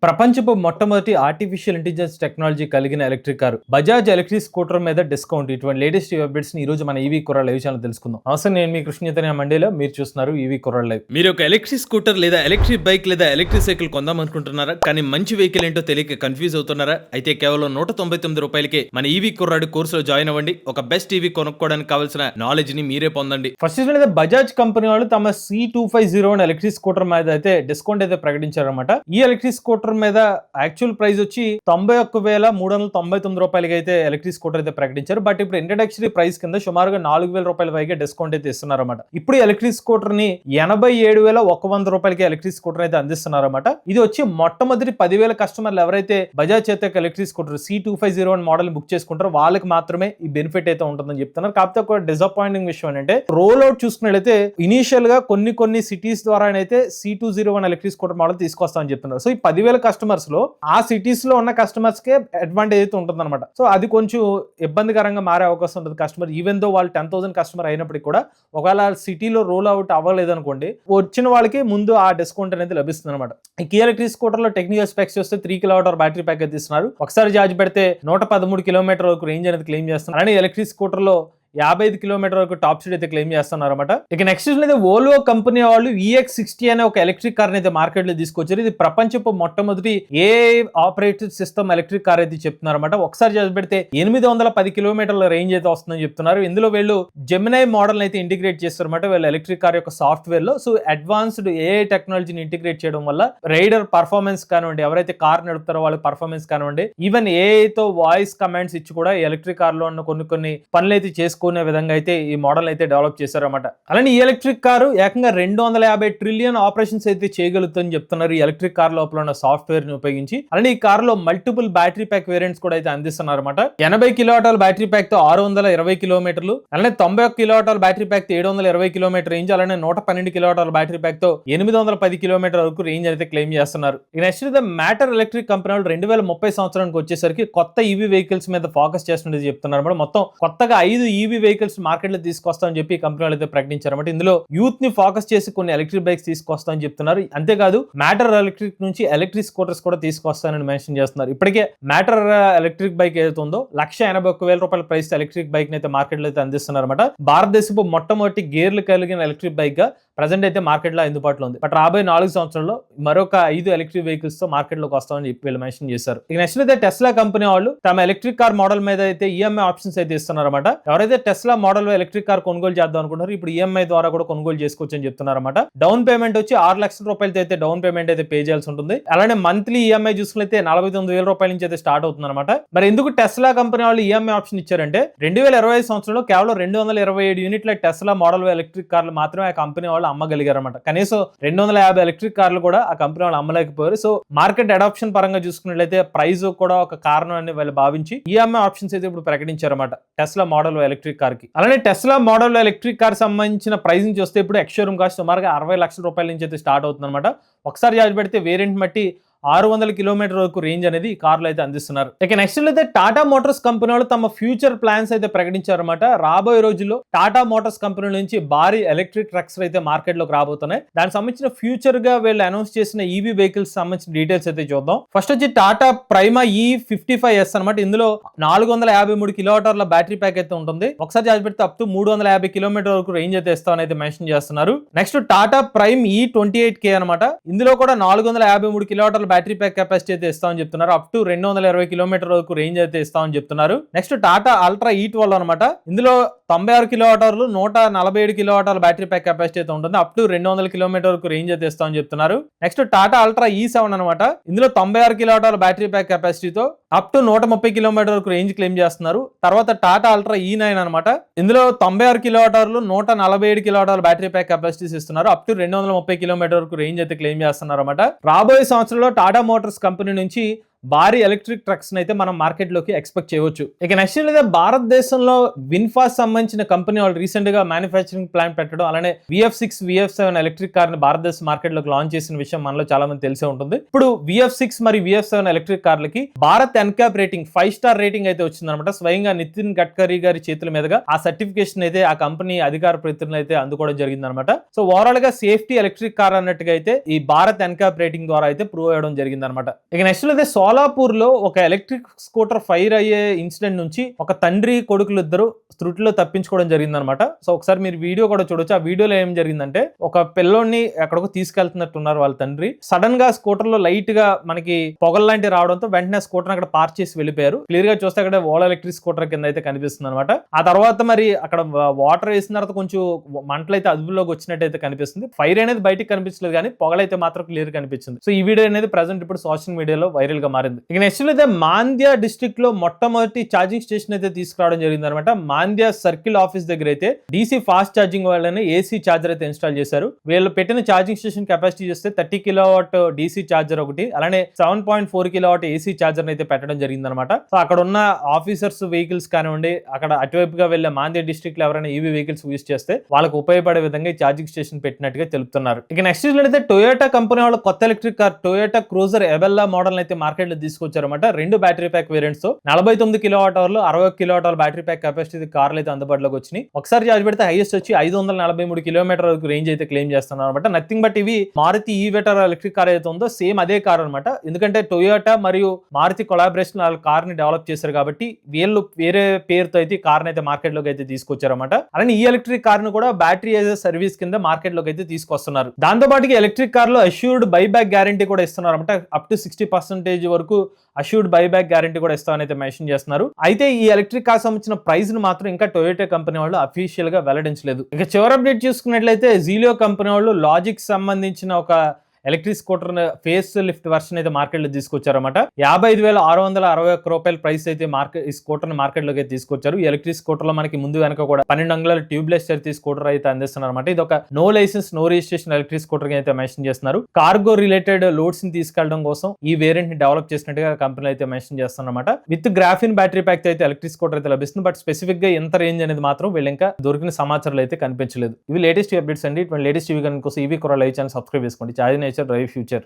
ప్రపంచపు మొట్టమొదటి artificial intelligence technology కలిగిన electric car Bajaj electric scooter మీద డిస్కౌంట్. ఇటువంటి లేటెస్ట్ అప్డేట్స్ ని ఈ రోజు మన ఈవీ కుర్రాళ్ళు లైవ్ ఛానల్ తెలుసుకుందాం. అవసరం నేను మీ కృష్ణ చైతన్య మండేలో మీరు చూస్తున్నారు ఈవీ కుర్రాళ్ళు లైవ్. మీరు ఒక ఎలక్ట్రిక్ స్కూటర్ లేదా ఎలక్ట్రిక్ బైక్ లేదా ఎలక్ట్రిక్ సైకిల్ కొందాం అనుకుంటున్నారా? కానీ మంచి వెహికల్ ఏంటో తెలియక కన్ఫ్యూజ్ అవుతున్నారా? అయితే కేవలం 199 రూపాయలకే మన ఈవీ కుర్రాడు కోర్సులో జాయిన్ అవ్వండి. ఒక బెస్ట్ ఈవీ కొనుక్కోవడానికి కావాల్సిన నాలెడ్జ్ ని మీరే పొందండి. ఫస్ట్ అయితే బజాజ్ కంపెనీ వాళ్ళు తమ C250 ఎలక్ట్రిక్ స్కూటర్ మీద అయితే డిస్కౌంట్ అయితే ప్రకటించారన్నమాట. ఈ ఎలక్ట్రిక్ స్కూటర్ మీద యాక్చువల్ ప్రైస్ వచ్చి 91,399 రూపాయలకి అయితే ఎలక్ట్రిక్ స్కూటర్ అయితే ప్రకటించారు. బట్ ఇప్పుడు ఇంట్రడక్టరీ ప్రైస్ కింద సుమారుగా 4,000 రూపాయల పైగా డిస్కౌంట్ అయితే ఇస్తున్నారన్నమాట. ఇప్పుడు ఎలక్ట్రిక్ స్కూటర్ ని 87,100 రూపాయలకి ఎలక్ట్రిక్ స్కూటర్ అయితే అందిస్తున్నారన్నమాట. ఇది వచ్చి మొట్టమొదటి 10,000 కస్టమర్లు ఎవరైతే బజాజ్ చేత electric scooter C250 model book చేసుకుంటారో వాళ్ళకి మాత్రమే ఈ బెనిఫిట్ అయితే ఉంటుందని చెప్తున్నారు. కాకపోతే ఒక డిసప్పాయింటింగ్ విషయం ఏంటంటే రోల్ అవుట్ చూసుకున్నట్లయితే ఇనీషియల్ గా కొన్ని సిటీస్ ద్వారా అయితే C201 ఎలక్ట్రిక్ స్కూటర్ మోడల్ తీసుకొస్తామని చెప్తున్నారు. సో ఈ 10,000 కస్టమర్స్ లో ఆ సిటీస్ లో ఉన్న కస్టమర్స్ కే అడ్వాంటేజ్ అయితే ఉంటుంది అనమాట. సో అది కొంచెం ఇబ్బందికరంగా మారే అవకాశం ఉంటుంది కస్టమర్. ఈవెన్ దో వాళ్ళు 10,000 కస్టమర్ అయినప్పటికీ కూడా ఒకవేళ సిటీలో రోల్ అవుట్ అవ్వలేదు అనుకోండి, వచ్చిన వాళ్ళకి ముందు ఆ డిస్కౌంట్ అనేది లభిస్తుంది అనమాట. ఈ కియా ఎలక్ట్రిక్ స్కూటర్ లో టెక్నికల్ స్పెక్స్ చూస్తే 3 kWh బ్యాటరీ ప్యాక్ అయితే ఇస్తున్నారు. ఒకసారి ఛార్జ్ పెడితే 113 కిలోమీటర్ వరకు రేంజ్ అనేది క్లెయిమ్ చేస్తున్నారు. అలానే ఎలక్ట్రిక్ స్కూటర్ లో 55 కిలోమీటర్ వరకు టాప్ స్పీడ్ అయితే క్లెయిమ్ చేస్తున్నారు అనమాట. ఇక నెక్స్ట్ అయితే వోల్వో కంపెనీ వాళ్ళు EX60 అనే ఒక ఎలక్ట్రిక్ కార్ అయితే మార్కెట్ లో తీసుకొచ్చారు. ఇది ప్రపంచపు మొట్టమొదటి AI operated system electric car అయితే చెప్తున్నారు అనమాట. ఒకసారి చేసి పెడితే 810 కిలోమీటర్ల రేంజ్ అయితే వస్తుందని చెప్తున్నారు. ఇందులో వీళ్ళు జెమినై మోడల్ అయితే ఇంటిగ్రేట్ చేస్తారన్నమాట వీళ్ళు ఎలక్ట్రిక్ కార్ యొక్క సాఫ్ట్వేర్ లో. సో అడ్వాన్స్డ్ AI టెక్నాలజీని ఇంటిగ్రేట్ చేయడం వల్ల రైడర్ పర్ఫార్మెన్స్ కానివ్వండి, ఎవరైతే కార్ నడుపుతారో వాళ్ళ పర్ఫార్మెన్స్ కానివ్వండి, ఈవెన్ AI తో వాయిస్ కమాండ్స్ ఇచ్చి కూడా ఎలక్ట్రిక్ కార్ లో ఉన్న కొన్ని పనులు అయితే చేసుకునే విధంగా అయితే ఈ మోడల్ అయితే డెవలప్ చేశారన్నమాట. అలానే ఈ ఎలక్ట్రిక్ కారు ఏకంగా 250 ట్రిలియన్ ఆపరేషన్స్ అయితే చేయగలుగుతుందని చెప్తున్నారు ఈ ఎలక్ట్రిక్ కార్ లోపల ఉన్న సాఫ్ట్వేర్ ని ఉపయోగించి. అలానే ఈ కార్ లో మల్టిపుల్ బ్యాటరీ ప్యాక్ వేరియంట్స్ కూడా అయితే అందిస్తున్నారు అనమాట. 80 కిలోవాట్ల బ్యాటరీ ప్యాక్ తో 620 కిలోమీటర్లు, అలానే 91 కిలోవాట్ల బ్యాటరీ ప్యాక్ తో 720 కిలోమీటర్ రేంజ్, అలానే 112 కిలోవాట్ల బ్యాటరీ ప్యాక్ తో 810 కిలోమీటర్ వరకు రేంజ్ అయితే క్లెయిమ్ చేస్తున్నారు. నెక్స్ట్ మ్యాటర్ ఎలక్ట్రిక్ కంపెనీ వాళ్ళు 2030 సంవత్సరానికి వచ్చేసరికి కొత్త ఈవీ వెహికల్స్ మీద ఫోకస్ చేస్తున్నది చెప్తున్నారు. మొత్తం కొత్తగా 5 ఈవీ వెహికల్స్ మార్కెట్ లో తీసుకొస్తామని చెప్పి కంపెనీ వాళ్ళు అయితే ప్రకటించారు. ఇందులో యూత్ ని ఫోకస్ చేసి కొన్ని ఎలక్ట్రిక్ బైక్స్ తీసుకొస్తామని చెప్తున్నారు. అంతేకాదు మ్యాటర్ ఎలక్ట్రిక్ నుంచి ఎలక్ట్రిక్ స్కూటర్స్ కూడా తీసుకొస్తానని మెన్షన్ చేస్తున్నారు. ఇప్పటికే మ్యాటర్ ఎలక్ట్రిక్ బైక్ ఏదైతే ఉందో 181,000 రూపాయల ప్రైస్ ఎలక్ట్రిక్ బైక్ అయితే మార్కెట్ లో అయితే అందిస్తున్నారు అనమాట. భారతదేశపు మొట్టమొదటి గేర్లు కలిగిన ఎలక్ట్రిక్ బైక్ గా ప్రజెంట్ అయితే మార్కెట్ లో అందుబాటులో ఉంది. బట్ రాబోయే 4 సంవత్సరాల్లో మరొక 5 ఎలక్ట్రిక్ వెహికల్స్ తో మార్కెట్ లోకి వస్తామని చెప్పి వీళ్ళు మెన్షన్ చేశారు. ఇక నెక్స్ట్ అయితే టెస్లా కంపెనీ వాళ్ళు తమ ఎలక్ట్రిక్ కార్ మోడల్ మీద అయితే EMI ఆప్షన్స్ అయితే ఇస్తున్నారు అనమాట. ఎవరైతే టెస్లా మోడల్ ఎలక్ట్రిక్ కార్ కొనుగోలు చేద్దాం అనుకుంటారు ఇప్పుడు EMI ద్వారా కూడా కొనుగోలు చేసుకోవచ్చు అని చెప్తున్నారు అనమాట. డౌన్ పేమెంట్ వచ్చి 6 లక్షల రూపాయలతో అయితే డౌన్ పేమెంట్ అయితే పే చేయాల్సి ఉంటుంది. అలానే మంత్లీ EMI చూసుకుంటే 49,000 రూపాయల నుంచి అయితే స్టార్ట్ అవుతుంది అనమాట. మరి ఎందుకు టెస్లా కంపెనీ వాళ్ళు EMI ఆప్షన్ ఇచ్చారంటే 2025 సంవత్సరంలో కేవలం 227 యూనిట్ల టెస్లా మోడల్ ఎలక్ట్రిక్ కార్లు మాత్రమే ఆ కంపెనీ వాళ్ళు అమ్మగలిగారు అనమాట. కనీసం 250 ఎలక్ట్రిక్ కార్లు కూడా ఆ కంపెనీ వాళ్ళు అమ్మలేకపోయారు. సో మార్కెట్ అడాప్షన్ పరంగా చూసుకున్నట్లయితే ప్రైస్ కూడా ఒక కారణం అని వాళ్ళు భావించి EMI ఆప్షన్స్ అయితే ఇప్పుడు ప్రకటించారన్నమాట టెస్లా మోడల్ ఎలక్ట్రిక్ కార్ కి. అలానే టెస్లా మోడల్ ఎలక్ట్రిక్ కార్ సంబంధించిన ప్రైసింగ్ చూస్తే ఇప్పుడు ఎక్స్-షోరూమ్ కాస్ట్ సుమారుగా 60 లక్షల రూపాయల నుంచి అయితే స్టార్ట్ అవుతుంది అనమాట. ఒకసారి చార్జ్ పెడితే వేరియంట్ బట్టి 600 కిలోమీటర్ వరకు రేంజ్ అనేది ఈ కార్లో అయితే అందిస్తున్నారు. ఇక నెక్స్ట్ అయితే టాటా మోటార్స్ కంపెనీ వాళ్ళు తమ ఫ్యూచర్ ప్లాన్స్ అయితే ప్రకటించారన్నమాట. రాబోయే రోజుల్లో టాటా మోటార్స్ కంపెనీ నుంచి భారీ ఎలక్ట్రిక్ ట్రక్స్ అయితే మార్కెట్ లోకి రాబోతున్నాయి. దానికి సంబంధించిన ఫ్యూచర్ గా వీళ్ళు అనౌన్స్ చేసిన ఈవీ వెహికల్స్ సంబంధించిన డీటెయిల్స్ అయితే చూద్దాం. ఫస్ట్ వచ్చి టాటా ప్రైమా E55S అనమాట. ఇందులో 453 కిలోవాట్ల బ్యాటరీ ప్యాక్ అయితే ఉంటుంది. ఒకసారి చార్జ్ పెడితే అప్ టు 350 కిలోమీటర్ వరకు రేంజ్ అయితే ఇస్తామని అయితే మెన్షన్ చేస్తున్నారు. నెక్స్ట్ టాటా ప్రైమ్ E28K అనమాట. ఇందులో కూడా 453 కిలోవాట్ల బ్యాటరీ ప్యాక్ కెపాసిటీ అయితే ఇస్తామని చెప్తున్నారు. అప్ టు 220 కిలోమీటర్ వరకు రేంజ్ అయితే ఇస్తామని చెప్తున్నారు. నెక్స్ట్ టాటా అల్ట్రా E12 అనమాట. ఇందులో 96 కిలోవాట్లు 147 కిలోవాట్ల బ్యాటరీ ప్యాక్ కెపాసిటీ అయితే ఉంటుంది. అప్ టు 200 కిలోమీటర్ వరకు రేంజ్ అయితే ఇస్తామని చెప్తున్నారు. నెక్స్ట్ టాటా అల్ట్రా E7 అనమాట. ఇందులో 96 కిలోవాట్ల బ్యాటరీ ప్యాక్ కెపాసిటీతో అప్ టు 130 కిలోమీటర్ వరకు రేంజ్ క్లెయిమ్ చేస్తున్నారు. తర్వాత టాటా అల్ట్రా E9 అనమాట. ఇందులో 96 కిలోవాట్లు 147 కిలోవాట్ల బ్యాటరీ ప్యాక్ కెపాసిటీస్ ఇస్తున్నారు. అప్ టు 230 కిలోమీటర్ వరకు రేంజ్ అయితే క్లెయిమ్ చేస్తున్నారు అనమాట. రాబోయే సంవత్సరంలో టాటా మోటార్స్ కంపెనీ నుంచి భారీ ఎలక్ట్రిక్ ట్రక్స్ అయితే మనం మార్కెట్ లోకి ఎక్స్పెక్ట్ చేయవచ్చు. ఇక నెక్స్ట్ అయితే భారతదేశంలో విన్ఫాస్ సంబంధించిన కంపెనీ వాళ్ళు రీసెంట్ గా మ్యానుఫ్యాక్చరింగ్ ప్లాంట్ పెట్టడం, అలానే VF6 VF7 ఎలక్ట్రిక్ కార్ ని భారతదేశ మార్కెట్ లోకి లాంచ్ చేసిన విషయం మనలో చాలా మంది తెలిసే ఉంటుంది. ఇప్పుడు VF6 మరియు VF7 ఎలక్ట్రిక్ కార్లకి Bharat NCAP rating 5 star rating అయితే వచ్చిందనమాట. స్వయంగా నితిన్ గడ్కరీ గారి చేతుల మీదుగా ఆ సర్టిఫికేషన్ అయితే ఆ కంపెనీ అధికార ప్రతినిధులు అయితే అందుకోవడం జరిగిందనమాట. సో ఓవరాల్ గా సేఫ్టీ ఎలక్ట్రిక్ కార్ అన్నట్టుగా అయితే ఈ భారత్ ఎన్క్యాప్ రేటింగ్ ద్వారా అయితే ప్రూవ్ అవ్వడం జరిగిందనమాట. ఇక నెక్స్ట్ అయితే సోలాపూర్ లో ఒక ఎలక్ట్రిక్ స్కూటర్ ఫైర్ అయ్యే ఇన్సిడెంట్ నుంచి ఒక తండ్రి కొడుకులు ఇద్దరు త్రుటిలో తప్పించుకోవడం జరిగిందనమాట. సో ఒకసారి మీరు వీడియో కూడా చూడొచ్చు. ఆ వీడియోలో ఏం జరిగిందంటే ఒక పిల్లోడిని ఎక్కడికో తీసుకెళ్తున్నట్టున్నారు వాళ్ళ తండ్రి. సడన్ గా స్కూటర్ లో లైట్ గా మనకి పొగల్ లాంటి రావడంతో వెంటనే స్కూటర్ అక్కడ పార్క్ చేసి వెళ్ళిపోయారు. క్లియర్ గా చూస్తే అక్కడ ఓలా ఎలక్ట్రిక్ స్కూటర్ కింద అయితే కనిపిస్తుంది అనమాట. ఆ తర్వాత మరి అక్కడ వాటర్ వేసిన తర్వాత కొంచెం మంటలు అయితే అదుపులోకి వచ్చినట్టయితే కనిపిస్తుంది. ఫైర్ అనేది బయటికి కనిపించలేదు కానీ పొగలైతే మాత్రం క్లియర్ కనిపించింది. సో ఈ వీడియో అనేది ప్రెసెంట్ ఇప్పుడు సోషల్ మీడియాలో వైరల్ గా మారింది. ఇక నెక్స్ట్ అయితే మాంద్య డిస్ట్రిక్ట్ లో మొట్టమొదటి ఛార్జింగ్ స్టేషన్ అయితే తీసుకురావడం జరిగింది అనమాట. మాంద్య సర్కిల్ ఆఫీస్ దగ్గర అయితే DC ఫాస్ట్ ఛార్జింగ్ వాళ్ళని AC ఛార్జర్ అయితే ఇన్స్టాల్ చేశారు. వీళ్ళు పెట్టిన ఛార్జింగ్ స్టేషన్ కెపాసిటీ చేస్తే 30 కిలోవాట్ DC ఛార్జర్ ఒకటి, అలానే 7.4 కిలోవాట్ AC ఛార్జర్ అయితే పెట్టడం జరిగింది అనమాట. సో అక్కడ ఉన్న ఆఫీసర్స్ వెహికల్స్ కానివ్వండి, అక్కడ అటువైపుగా వెళ్లే మాంద్య డిస్ట్రిక్ట్ లో ఎవరైనా EV వెహికల్స్ యూజ్ చేస్తే వాళ్ళకు ఉపయోగపడే విధంగా ఈ ఛార్జింగ్ స్టేషన్ పెట్టినట్టుగా తెలుపుతున్నారు. ఇక నెక్స్ట్ అయితే టొయోటా కంపెనీ వాళ్ళు కొత్త electric car Toyota cruiser ebella model అయితే మార్కెట్ లో తీసుకొచ్చారన్నమాట. 2 బ్యాటరీ ప్యాక్ వేరియంట్స్ తో 49 కిలోవాట్ అవర్లు 60 kilowatt hour battery pack capacity కార్లు అయితే అందుబాటులోకి వచ్చినాయి. ఒకసారి చార్జ్ పెడితే హైయెస్ట్ వచ్చి 543 కిలోమీటర్ వరకు రేంజ్ అయితే క్లెయిమ్ చేస్తున్నారు అనమాట. నథింగ్ బట్ ఇవి మారుతి ఈవెటర్ ఎలక్ట్రిక్ కార్ అయితే ఉందో సేమ్ అదే కార్ అనమాట. ఎందుకంటే టొయోటా మరియు మారుతి కొలాబరేషన్ వాళ్ళ కార్ ని డెవలప్ చేశారు కాబట్టి వీళ్ళు వేరే పేరుతో అయితే ఈ కార్ అయితే మార్కెట్ లోకి అయితే తీసుకొచ్చారన్నమాట. అలానే ఈ ఎలక్ట్రిక్ కార్ ను కూడా బ్యాటరీ యాజ్ సర్వీస్ కింద మార్కెట్ లోకి అయితే తీసుకొస్తున్నారు. దాంతో పాటు ఎలక్ట్రిక్ కార్ లో అష్యూర్డ్ బైబ్యాక్ గ్యారంటీ కూడా ఇస్తున్నారు అనమాట. అప్ టు 60% వరకు అష్యూర్డ్ బైబ్యాక్ గ్యారంటీ కూడా ఇస్తామని అయితే మెన్షన్ చేస్తున్నారు. అయితే ఈ ఎలక్ట్రిక్ కార్ సంబంధించిన ప్రైస్ ను మాత్రం ఇంకా టొయోటా కంపెనీ వాళ్ళు అఫీషియల్ గా వెల్లడించలేదు. ఇక చివరి అప్డేట్ చూసుకున్నట్లయితే జీలియో కంపెనీ వాళ్ళు లాజిక్ సంబంధించిన ఒక electric scooter face lift version అయితే మార్కెట్ లో తీసుకొచ్చారన్నమాట. 55,661 రూపాయల ప్రైస్ అయితే ఈ స్కూటర్ మార్కెట్ లోకి తీసుకొచ్చారు. ఈ ఎలక్ట్రిక్ స్కూటర్ లో మనకి ముందు వెనక కూడా 12 అంగుళాల ట్యూబ్లెస్ స్కూటర్ అయితే అందిస్తున్నారు అనమాట. ఇది ఒక no licence no registration electric scooter అయితే మెన్షన్ చేస్తున్నారు. కార్గో రిలేటెడ్ లోడ్స్ ని తీసుకెళ్లడం కోసం ఈ వేరియంట్ ని డెవలప్ చేసినట్టుగా కంపెనీ అయితే మెన్షన్ చేస్తున్నమాట. విత్ గ్రాఫిన్ బ్యాటరీ ప్యాక్ అయితే ఎలక్ట్రిక్ స్కూటర్ అయితే లభిస్తుంది. బట్ స్పెసిఫిక్ గా ఎంత రేంజ్ అనేది మాత్రం వీళ్ళు ఇంకా దొరికిన సమాచారాలు అయితే కనిపించలేదు. ఇవి లేటెస్ట్ అప్డేట్స్ అండి. ఇటువంటి లేటెస్ట్ టీవీ కోసం ఈవీ కొర లైవ్ ఛానల్ సబ్స్క్రైబ్ చేసుకోండి. Drive future.